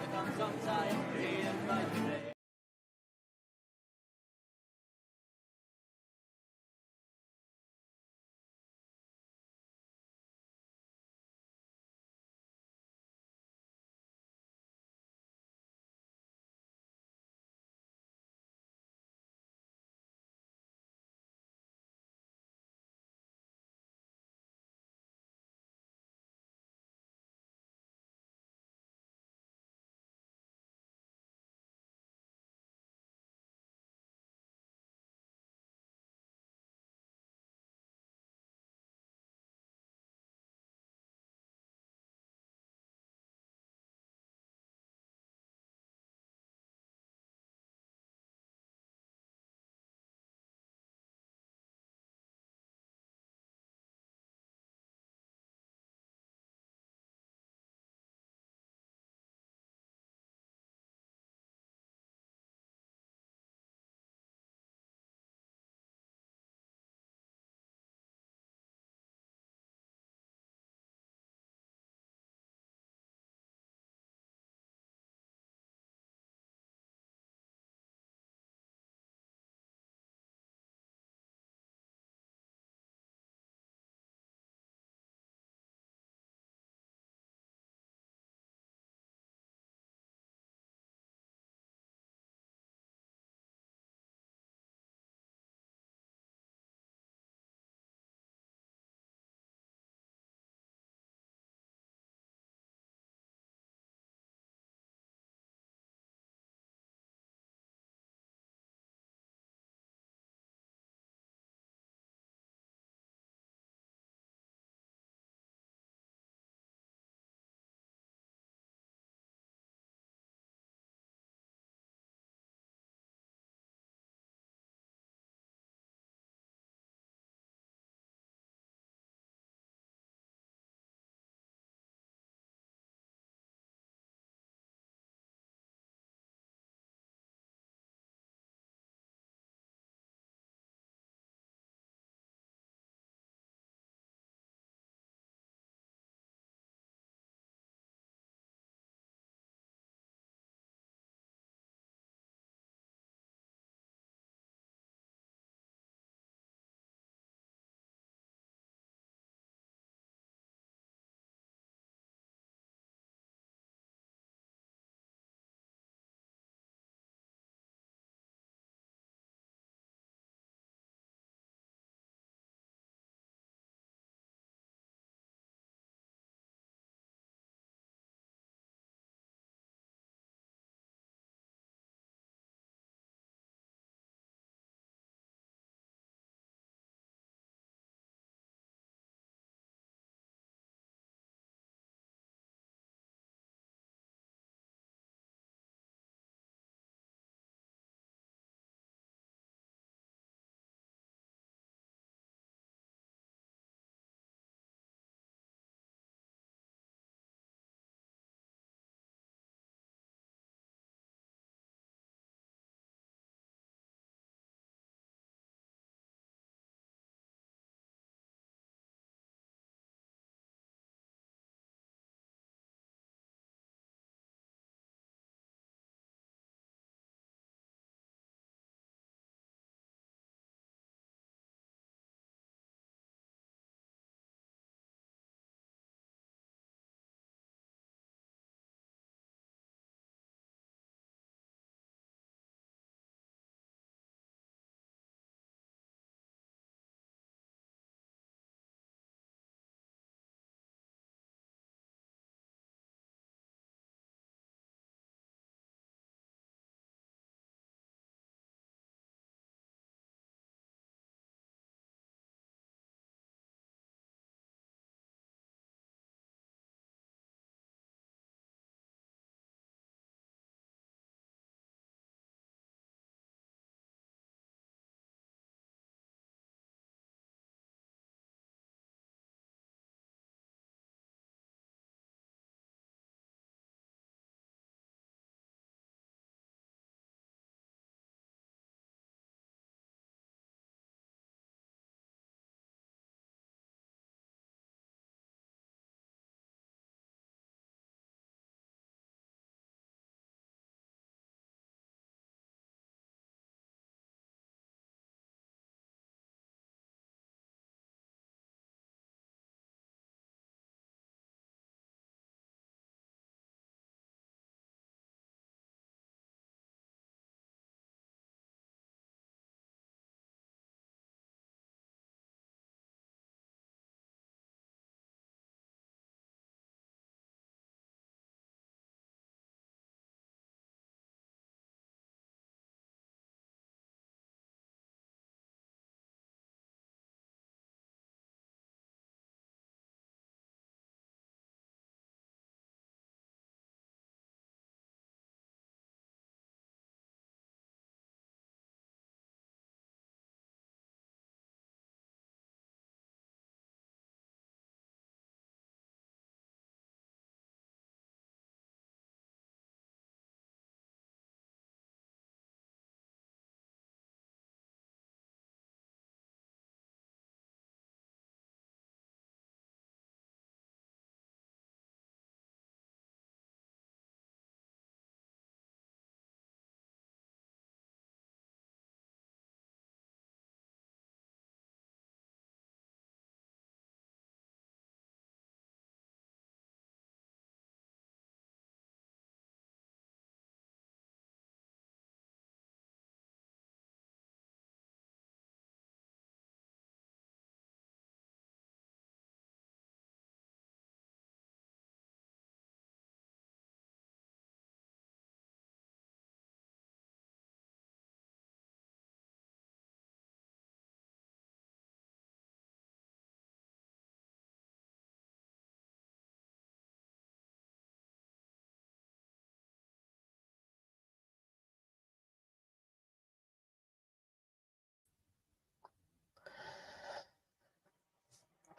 to come sometime, reinvite today.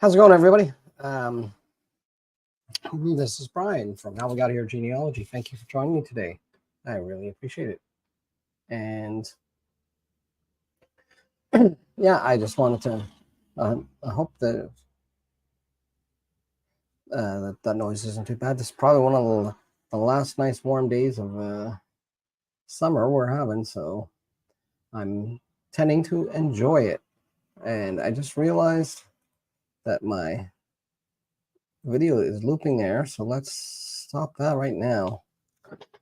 How's it going, everybody? This is Brian from How We Got Here Genealogy. Thank you for joining me today. I really appreciate it. And yeah, I just wanted to, I hope that that noise isn't too bad. This is probably one of the last nice warm days of summer we're having, so I'm tending to enjoy it. And I just realized that my video is looping there, so let's stop that right now.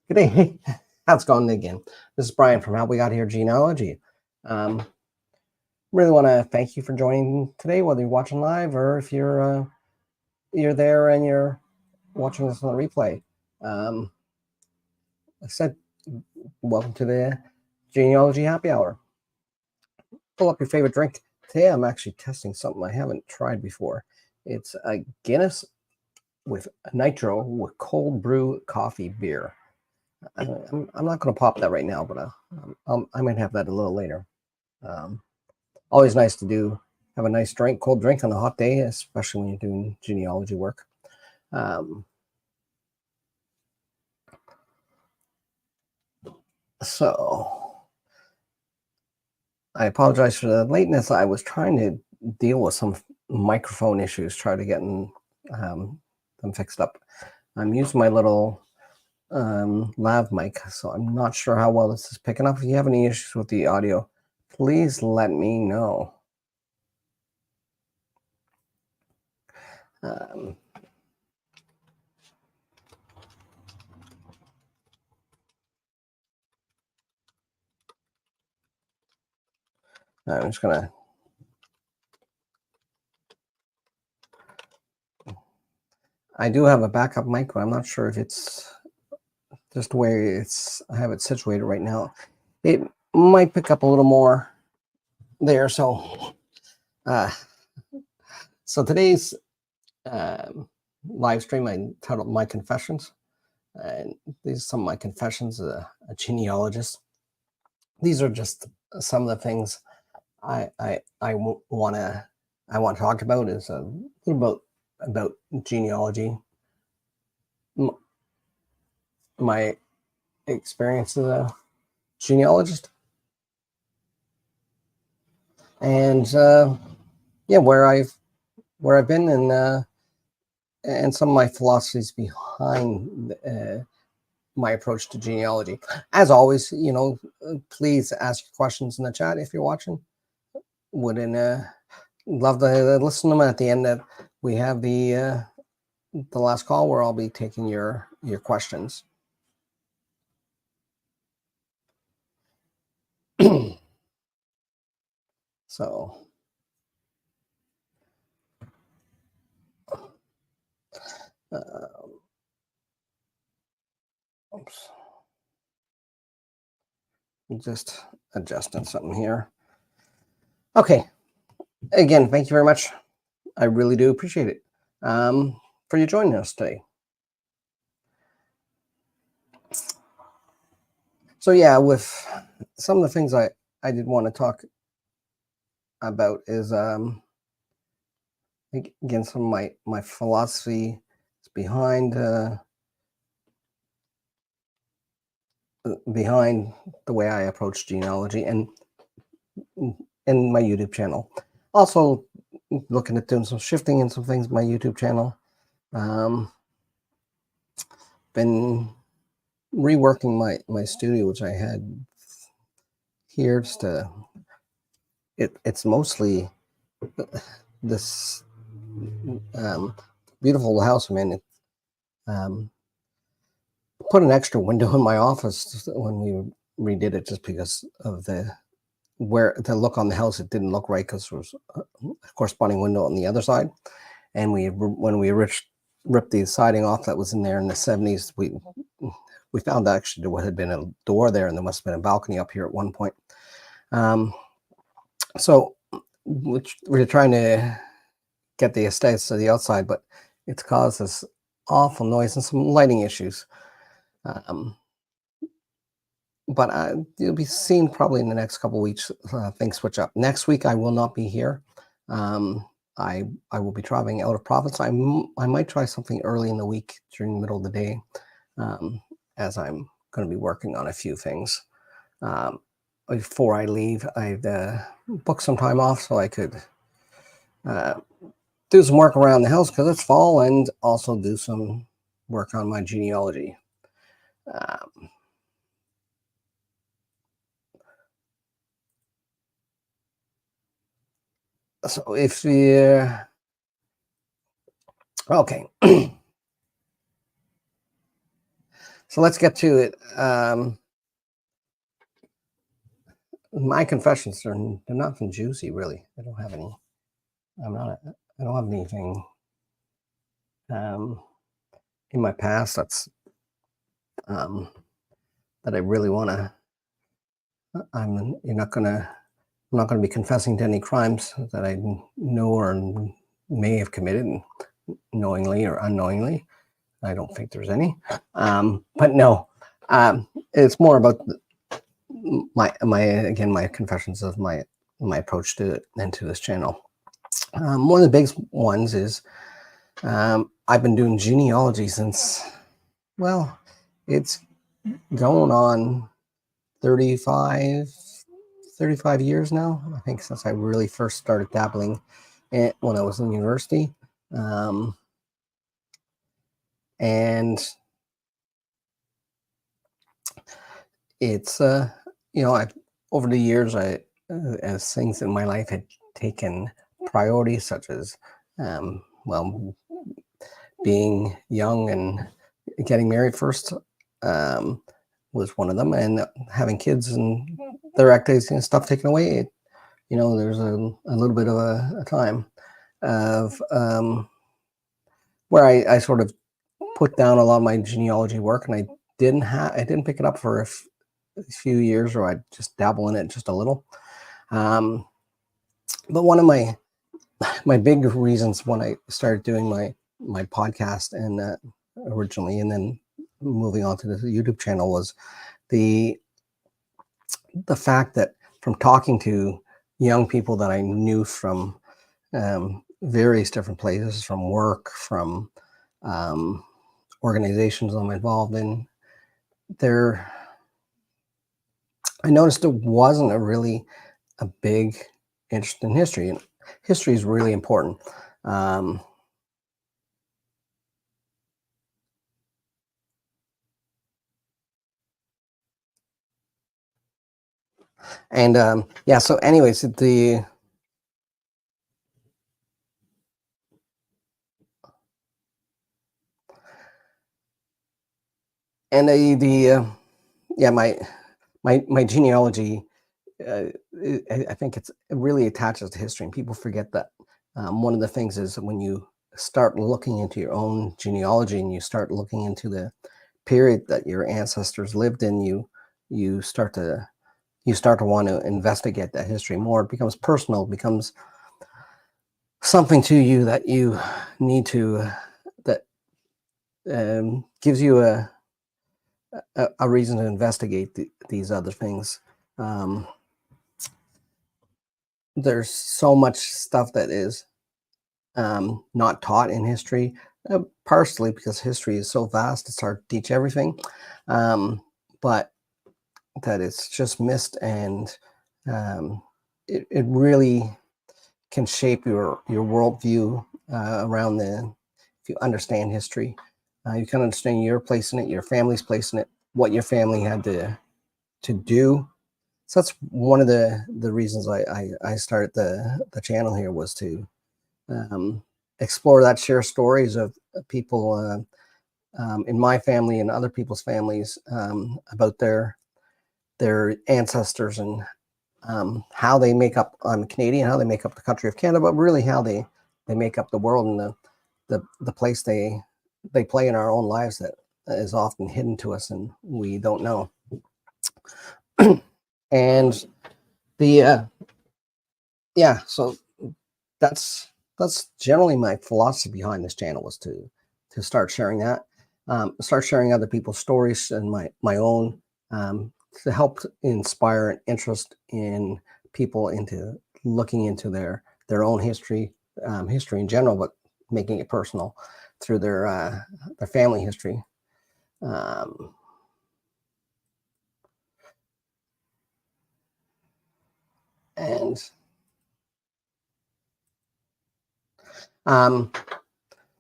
Good day. How's it going again? This is Brian from How We Got Here Genealogy. Really want to thank you for joining today, whether you're watching live or if you're there and you're watching this on the replay. Like I said, welcome to the Genealogy Happy Hour. Pull up your favorite drink. Today I'm actually testing something I haven't tried before. It's a Guinness with nitro with cold brew coffee beer. I'm not going to pop that right now, but I might have that a little later. Always nice to have a nice drink, cold drink on a hot day, especially when you're doing genealogy work. So I apologize for the lateness. I was trying to deal with some microphone issues, try to get them fixed up. I'm using my little lav mic, so I'm not sure how well this is picking up. If you have any issues with the audio, please let me know. I'm just gonna I do have a backup mic, but I'm not sure if it's just where I have it situated right now. It might pick up a little more there. So today's live stream I titled My Confessions, and these are some of my confessions as a genealogist. These are just some of the things I want to talk about. Is a little about genealogy, my experience as a genealogist, and yeah, where I've been, and some of my philosophies behind my approach to genealogy. As always, please ask your questions in the chat if you're watching. Wouldn't love to listen to them. At the end, that we have the last call where I'll be taking your questions. So oops. Just adjusting something here. Okay. Again, thank you very much. I really do appreciate it for you joining us today. So yeah, with some of the things I did want to talk about is again, some of my philosophy behind the way I approach genealogy and my YouTube channel. Also looking at doing some shifting in some things in my YouTube channel. Been reworking my studio, which I had here. Just it's mostly this beautiful house I'm in. Put an extra window in my office when we redid it, just because of the look on the house. It didn't look right because there was a corresponding window on the other side. And when we ripped the siding off that was in there in the 70s, we found actually there had been a door there, and there must have been a balcony up here at one point. So we're trying to get the aesthetics to the outside, but it's caused this awful noise and some lighting issues. But you'll be seeing probably in the next couple of weeks things switch up. Next week I will not be here. I will be traveling out of province. I might try something early in the week during the middle of the day, as I'm going to be working on a few things. Before I leave, I'd booked some time off so I could do some work around the house because it's fall, and also do some work on my genealogy. So if you okay, so let's get to it. My confessions are they're nothing juicy, really. I don't have any. I don't have anything in my past that's that I really want to. I'm not gonna be confessing to any crimes that I know or may have committed, knowingly or unknowingly. I don't think there's any. But no, it's more about my confessions of my approach to this channel. One of the big ones is I've been doing genealogy since, well, it's going on 35 years now. I think since I really first started dabbling in, when I was in university. And it's over the years, as things in my life had taken priority, such as being young and getting married first was one of them, and having kids and their activities and stuff taken away. There's a little bit of a time of where I sort of put down a lot of my genealogy work, and I didn't pick it up for a few years, or I'd just dabble in it just a little. But one of my big reasons when I started doing my podcast and originally, and then moving on to the YouTube channel, was the fact that from talking to young people that I knew from various different places, from work, from organizations I'm involved in, I noticed there wasn't really a big interest in history, and history is really important. So anyways, my genealogy, I think it really attaches to history, and people forget that. One of the things is when you start looking into your own genealogy and you start looking into the period that your ancestors lived in, you start to want to investigate that history more. It becomes personal, it becomes something to you that you need to, that gives you a reason to investigate these other things. There's so much stuff that is not taught in history, partially because history is so vast, it's hard to teach everything, but that it's just missed, and it really can shape your worldview around if you understand history. You can understand your place in it, your family's place in it, what your family had to do. So that's one of the reasons I started the channel here, was to explore that, share stories of people in my family and other people's families, about their ancestors, and how they make up, I'm Canadian, how they make up the country of Canada, but really how they make up the world, and the place they play in our own lives that is often hidden to us and we don't know. And so that's generally my philosophy behind this channel, was to start sharing that, start sharing other people's stories and my own, to help inspire an interest in people into looking into their own history, history in general, but making it personal through their family history.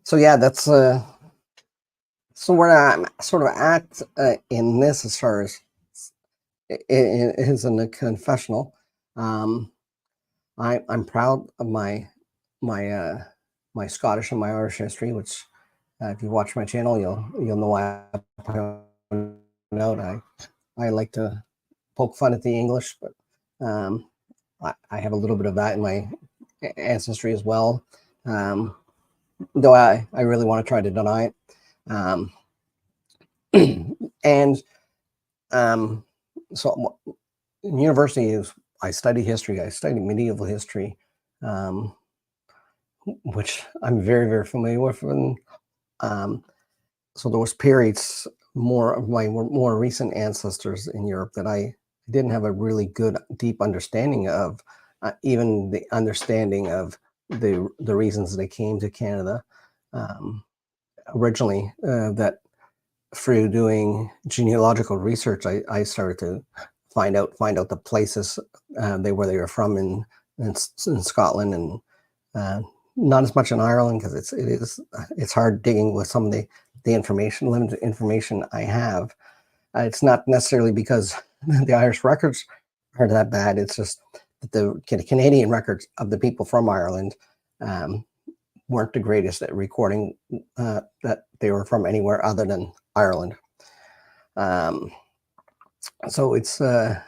So yeah, that's so where I'm sort of at in this, as far as it is in a confessional. I'm proud of my Scottish and my Irish history, which if you watch my channel, you'll know I like to poke fun at the English, but I have a little bit of that in my ancestry as well. Though I really want to try to deny it. So in university, I study history. I study medieval history, which I'm very, very familiar with. And so there was periods, more of my more recent ancestors in Europe, that I didn't have a really good, deep understanding of, even the understanding of the reasons they came to Canada originally. That through doing genealogical research, I started to find out the places where they were from in Scotland, and not as much in Ireland, because it's hard digging with some of the limited information I have. It's not necessarily because the Irish records are that bad. It's just that the Canadian records of the people from Ireland weren't the greatest at recording that they were from anywhere other than Ireland. So it's that's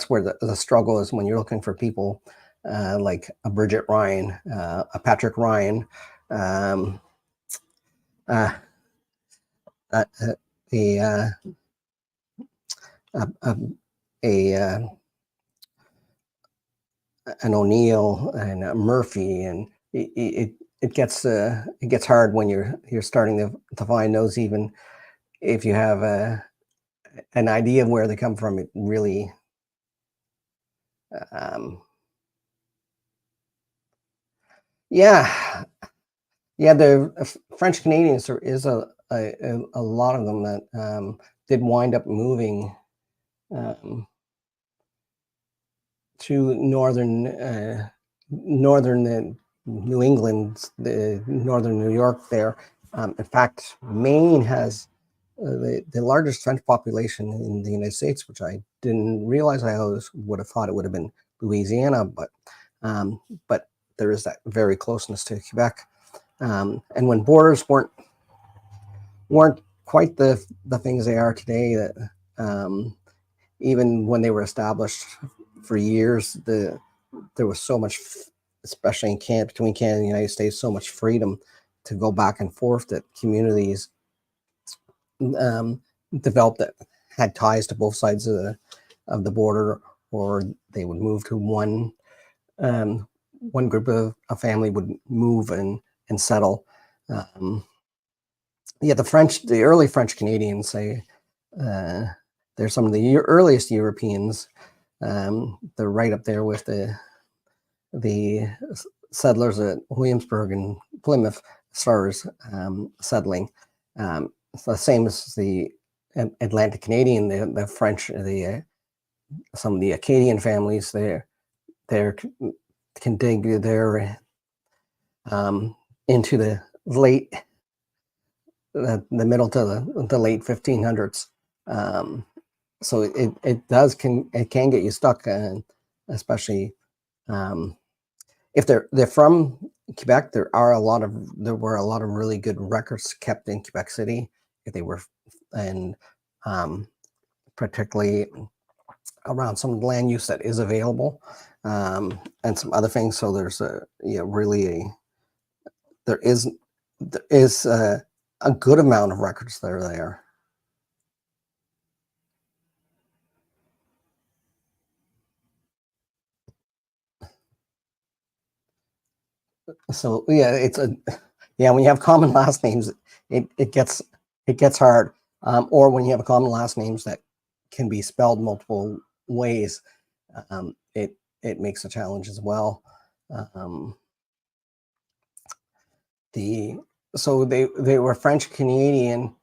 where the struggle is when you're looking for people like a Bridget Ryan, a Patrick Ryan, an O'Neill and a Murphy, and it gets hard when you're starting to find those, even if you have an idea of where they come from. It really the French Canadians, there is a lot of them that did wind up moving to northern New England, the northern New York there. In fact, Maine has the largest French population in the United States, which I didn't realize. I always would have thought it would have been Louisiana, but there is that very closeness to Quebec. And when borders weren't quite the things they are today, that even when they were established for years, there was so much, especially between Canada and the United States, so much freedom to go back and forth, that communities developed that had ties to both sides of the border, or they would move to one group of a family would move and settle. The early French Canadians, they're some of the earliest Europeans. They're right up there with the settlers at Williamsburg and Plymouth as far as settling. It's the same as the Atlantic Canadian, the French, some of the Acadian families. They can dig there into the middle to the late 1500s. So it can get you stuck, especially if they're from Quebec. There were a lot of really good records kept in Quebec City, if they were, and particularly around some land use that is available, and some other things. So there's there is a good amount of records that are there. So when you have common last names, it gets hard. Or when you have common last names that can be spelled multiple ways, it makes a challenge as well. So they were French Canadian.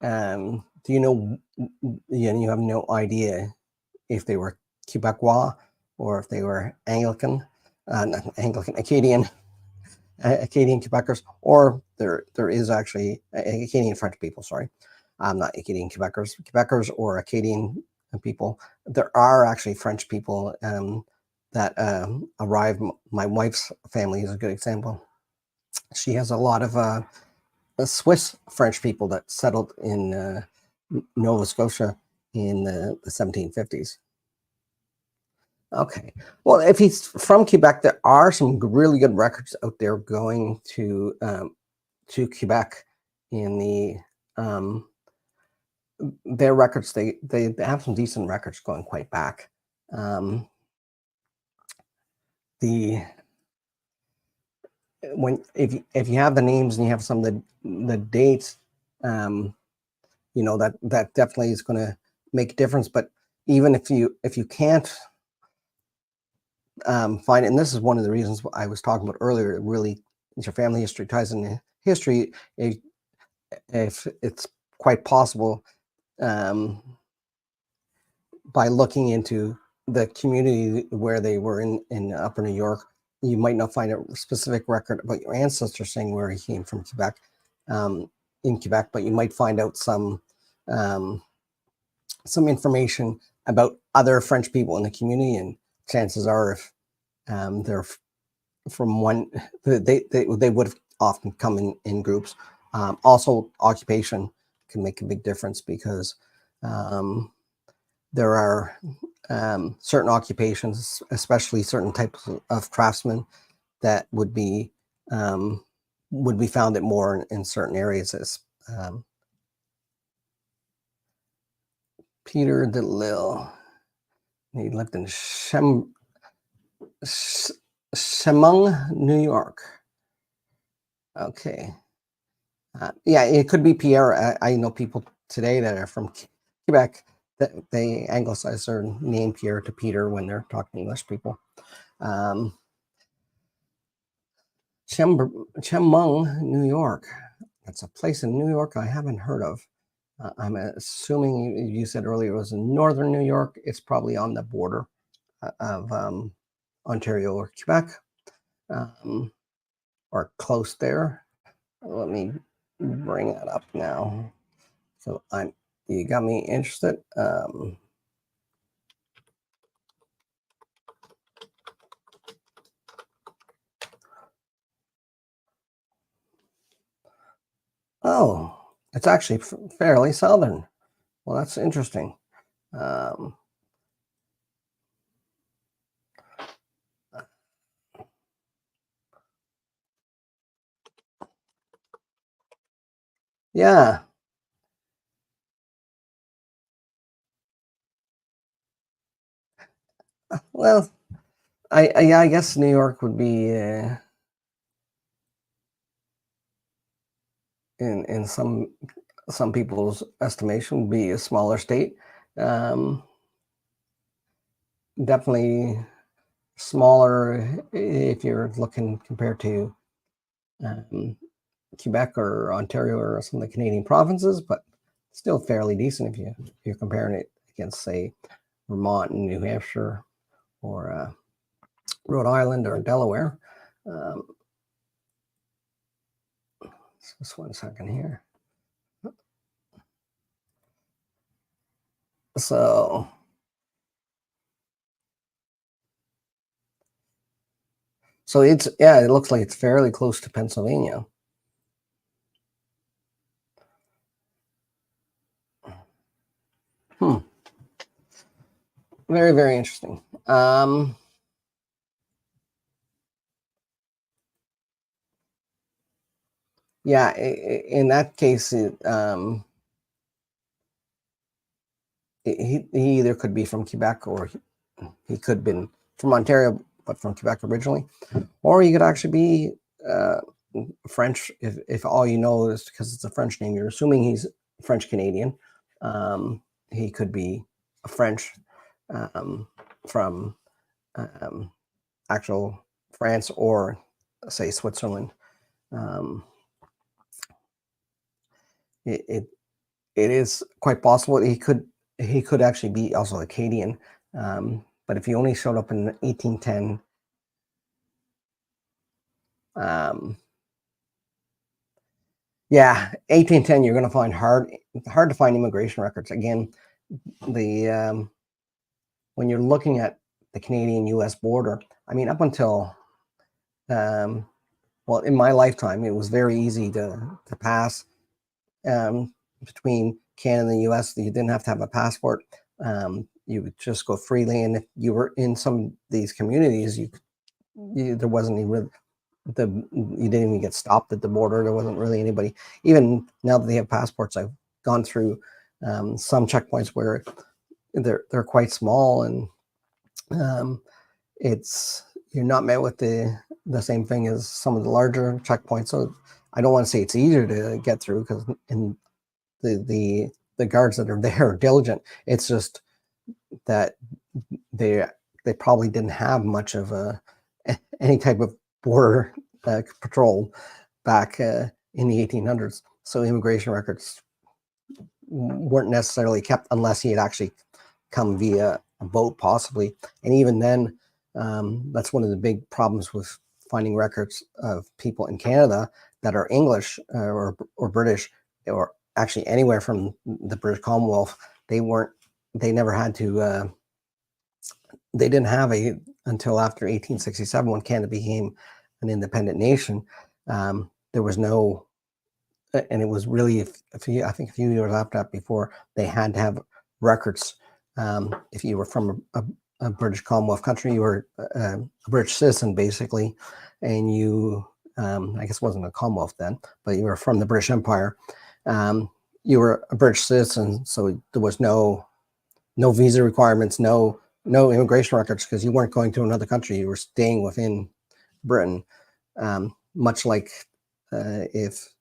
Do you know? You have no idea if they were Quebecois or if they were Anglican, not Anglican, Acadian Quebecers, or there is actually Acadian French people. Sorry, not Acadian Quebecers or Acadian people. There are actually French people that arrived. My wife's family is a good example. She has a lot of Swiss French people that settled in Nova Scotia in the 1750s. Okay. Well, if he's from Quebec, there are some really good records out there going to Quebec in the their records. They have some decent records going quite back. If you have the names and you have some of the dates, that definitely is going to make a difference. But even if you can't find it, and this is one of the reasons I was talking about earlier, really, your family history ties into history. If it's quite possible, by looking into the community where they were in Upper New York, you might not find a specific record about your ancestor saying where he came from Quebec, in Quebec, but you might find out some information about other French people in the community, and chances are, if they're from one, they would have often come in groups. Also, occupation can make a big difference, because there are certain occupations, especially certain types of craftsmen, that would be found at more in certain areas. As Peter de Lille, he lived in Chemung, New York. Okay. Yeah, it could be Pierre. I know people today that are from Quebec that they anglicize their name Pierre to Peter when they're talking to English people. Chemung, New York. That's a place in New York I haven't heard of. I'm assuming you said earlier it was in northern New York. It's probably on the border of Ontario or Quebec, or close there. Let me bring that up now. So you got me interested. Oh, it's actually fairly southern. Well, that's interesting. Yeah. Well, I guess New York would be in some people's estimation would be a smaller state. Definitely smaller if you're looking compared to Quebec or Ontario or some of the Canadian provinces, but still fairly decent if you're comparing it against, say, Vermont and New Hampshire, or Rhode Island or Delaware. Just 1 second here. So it looks like it's fairly close to Pennsylvania. Very, very interesting. Yeah, in that case, he either could be from Quebec, or he could have been from Ontario but from Quebec originally, or he could actually be French. If all you know is because it's a French name, you're assuming he's French Canadian. He could be a French from actual France or say Switzerland. It is quite possible he could actually be also Acadian, but if he only showed up in 1810, yeah, 1810, you're going to find hard to find immigration records. Again, the when you're looking at the Canadian-U.S. border, I mean, up until well, in my lifetime, it was very easy to pass between Canada and the U.S. You didn't have to have a passport. You would just go freely, and if you were in some of these communities, there wasn't even you didn't even get stopped at the border. There wasn't really anybody. Even now that they have passports, I've gone through some checkpoints where they're quite small, and you're not met with the same thing as some of the larger checkpoints. So I don't want to say it's easier to get through, because in the guards that are there are diligent. It's just that they probably didn't have much of any type of border patrol back in the 1800s. So immigration records weren't necessarily kept unless he had actually come via a boat, possibly. And even then, that's one of the big problems with finding records of people in Canada that are English or British, or actually anywhere from the British Commonwealth. They never had to, they didn't have until after 1867, when Canada became an independent nation. There was no, and it was really I think a few years after that, before they had to have records. If you were from a British Commonwealth country, you were a British citizen, basically, and you, I guess it wasn't a Commonwealth then, but you were from the British Empire. You were a British citizen, so there was no visa requirements, no immigration records, because you weren't going to another country. You were staying within Britain, much like if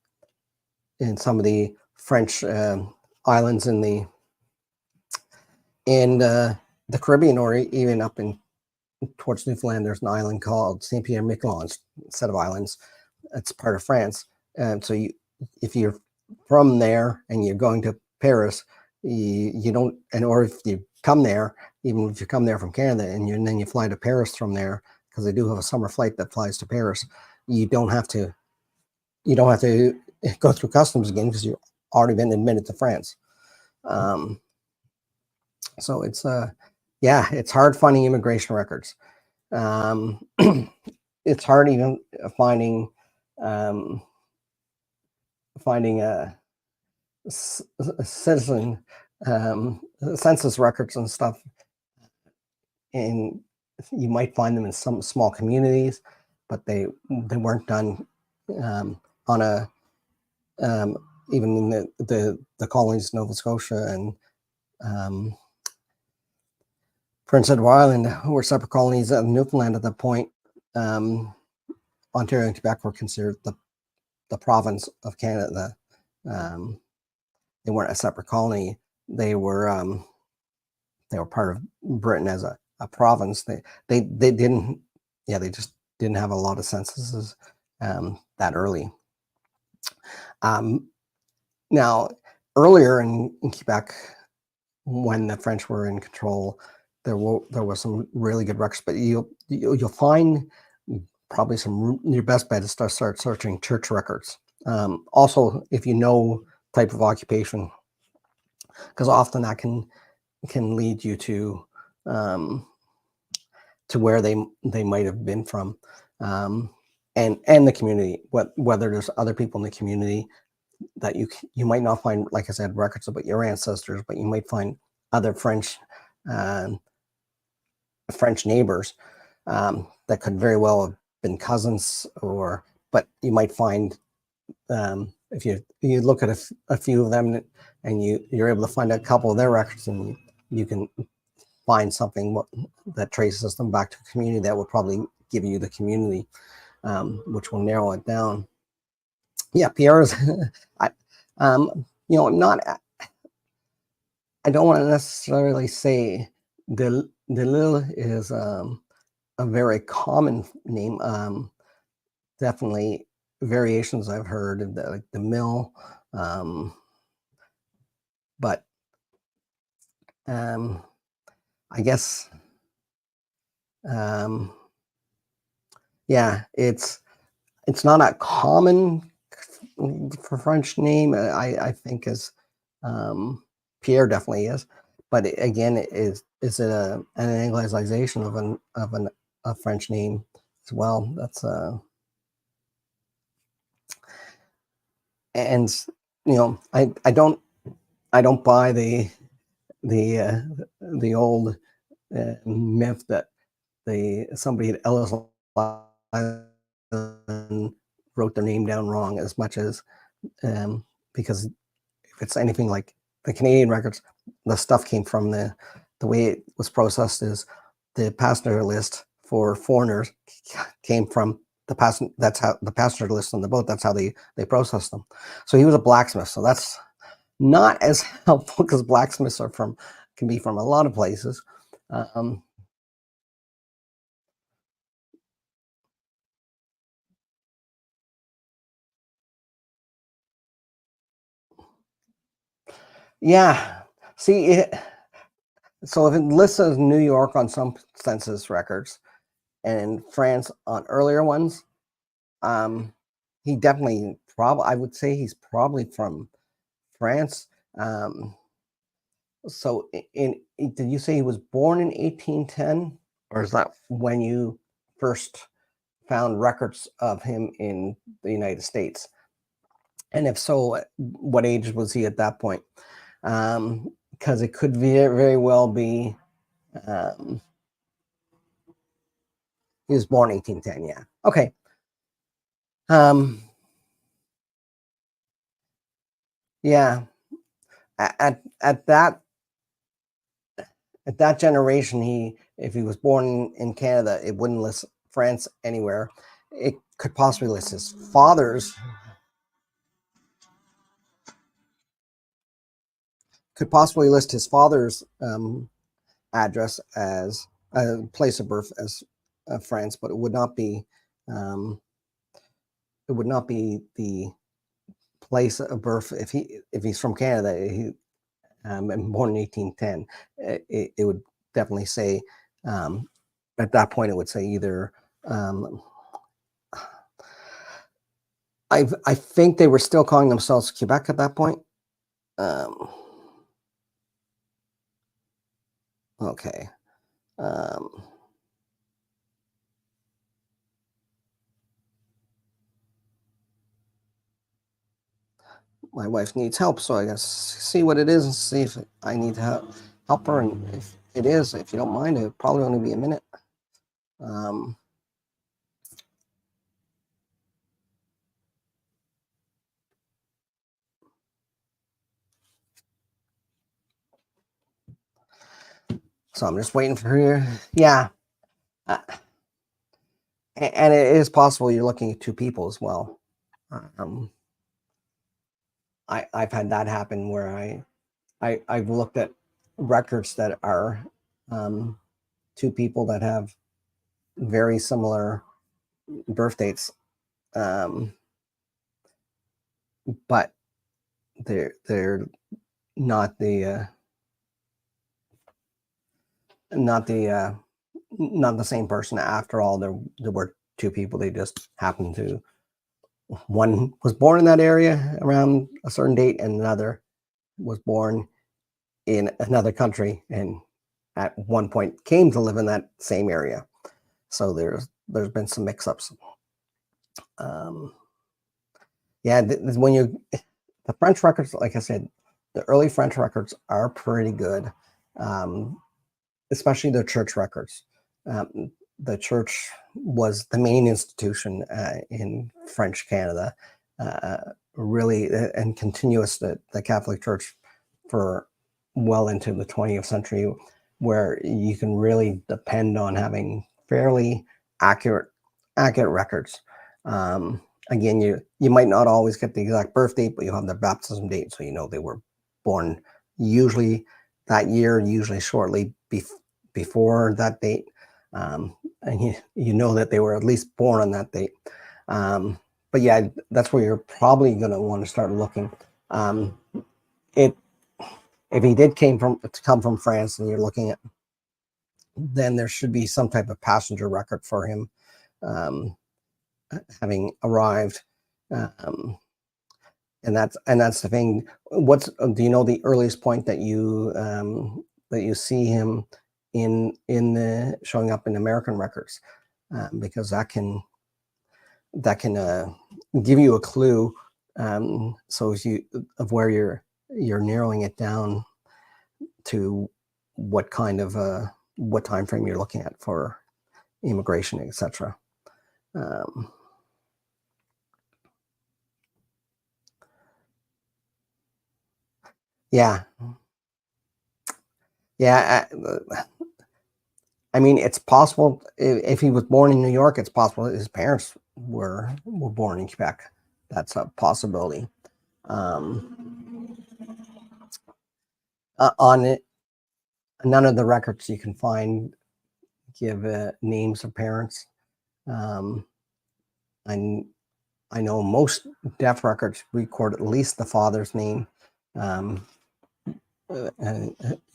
in some of the French islands in the Caribbean, or even up in towards Newfoundland, there's an island called Saint Pierre Miquelon, set of islands. It's part of France. So if you're from there and you're going to Paris, you don't, or if you come there, even if you come there from Canada and then you fly to Paris from there, because they do have a summer flight that flies to Paris, you don't have to go through customs again, because you've already been admitted to France. So it's yeah, it's hard finding immigration records. It's hard even finding a citizen census records and stuff. And you might find them in some small communities, but they weren't done on a even in the colonies, Nova Scotia and Prince Edward Island, who were separate colonies of Newfoundland at that point. Ontario and Quebec were considered the province of Canada. They weren't a separate colony. They were part of Britain as a province. They didn't, yeah, they just didn't have a lot of censuses that early. Now, earlier in Quebec, when the French were in control, there was some really good records, but you'll find probably your best bet is to start searching church records. Also, if you know type of occupation, because often that can lead you to where they might have been from, and the community, whether there's other people in the community that you might not find, like I said, records about your ancestors, but you might find other French neighbors that could very well have been cousins, but you might find if you look at a few of them and you're able to find a couple of their records, and you can find something that traces them back to a community, that will probably give you the community, which will narrow it down. Yeah, Pierre is, I'm not, I don't want to necessarily say Delisle is a a very common name. Definitely variations I've heard of like the mill, but I guess yeah, it's not a common for French name. I think as Pierre definitely is, but again, is it an anglicization of a French name as well? That's and I don't buy the old myth that somebody at Ellis Island wrote their name down wrong, as much as because if it's anything like the Canadian records, the stuff came from the way it was processed is the passenger list for foreigners came from that's how the passenger list on the boat, that's how they processed them. So he was a blacksmith, so that's not as helpful because blacksmiths can be from a lot of places. Yeah. See, so if it lists as New York on some census records and France on earlier ones, he definitely I would say he's probably from France. So did you say he was born in 1810, or is that when you first found records of him in the United States? And if so, what age was he at that point? Because it could very well be he was born 1810. Yeah. Okay. Yeah. At that generation, if he was born in Canada, it wouldn't list France anywhere. It could possibly list his father's. Could possibly list his father's address as a place of birth as France, but it would not be. It would not be the place of birth if he's from Canada. And born in 1810. It would definitely say at that point it would say either. I think they were still calling themselves Quebec at that point. Okay. My wife needs help, so I guess see what it is and see if I need to help her. And if it is, if you don't mind, it'll probably only be a minute. So I'm just waiting for her. Yeah. And it is possible you're looking at two people as well. I've had that happen where I've looked at records that are two people that have very similar birth dates, but they're not the not the same person. After all, there were two people. They just happened to, one was born in that area around a certain date, and another was born in another country and at one point came to live in that same area. So there's been some mix-ups. Yeah, when the French records, like I said, the early French records are pretty good, especially the church records. The church was the main institution in French Canada, really, and continuous the Catholic Church for well into the 20th century, where you can really depend on having fairly accurate records. Again, you might not always get the exact birth date, but you have their baptism date, so you know they were born usually that year, usually shortly before that date. and you know that they were at least born on that date. But yeah, that's where you're probably going to want to start looking. If he did come from France, and you're looking at, then there should be some type of passenger record for him having arrived. And that's the thing. Do you know the earliest point that you see him in the showing up in American records? Because that can give you a clue. So of where you're narrowing it down to what kind of what time frame you're looking at for immigration, etc. Yeah. I mean, it's possible if he was born in New York, it's possible his parents were born in Quebec. That's a possibility. On it, none of the records you can find give names of parents. I know most death records record at least the father's name.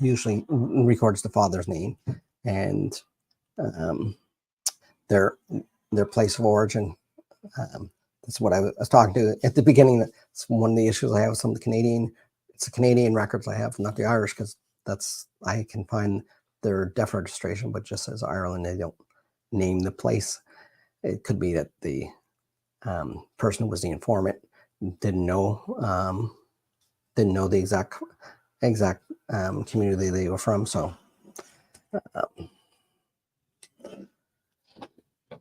Usually records the father's name and their place of origin. That's what I was talking to at the beginning. That's one of the issues I have with some of the Canadian. It's the Canadian records I have, not the Irish, because I can find their death registration, but just says Ireland. They don't name the place. It could be that the person who was the informant didn't know the exact community they were from. So,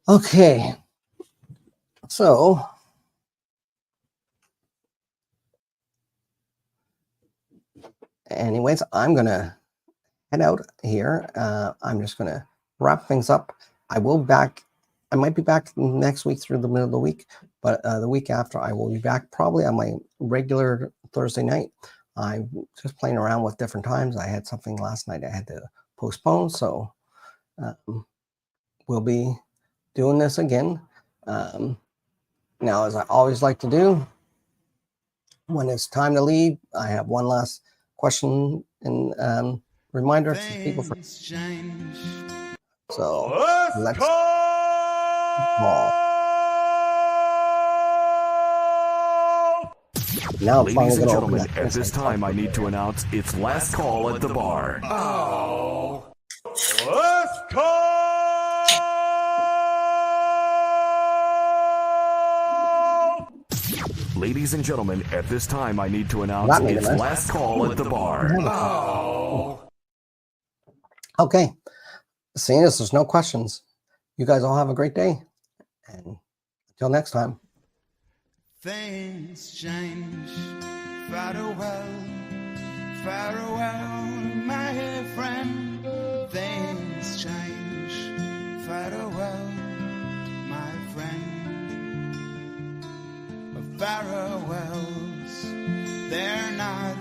okay. So, anyways, I'm gonna head out here. I'm just gonna wrap things up. I might be back next week through the middle of the week, but the week after I will be back probably on my regular Thursday night. I'm just playing around with different times. I had something last night I had to postpone, so we'll be doing this again. Now, as I always like to do, when it's time to leave, I have one last question and reminder to people. So let's ball. Now, ladies and gentlemen, at this time I need to announce it's last call at the bar. Oh, last call! Ladies and gentlemen, at this time I need to announce it's last call at the bar. Oh. Okay. Seeing as there's no questions, you guys all have a great day. And until next time. Things change. Farewell, farewell, my friend. Things change. Farewell, my friend. Farewells, they're not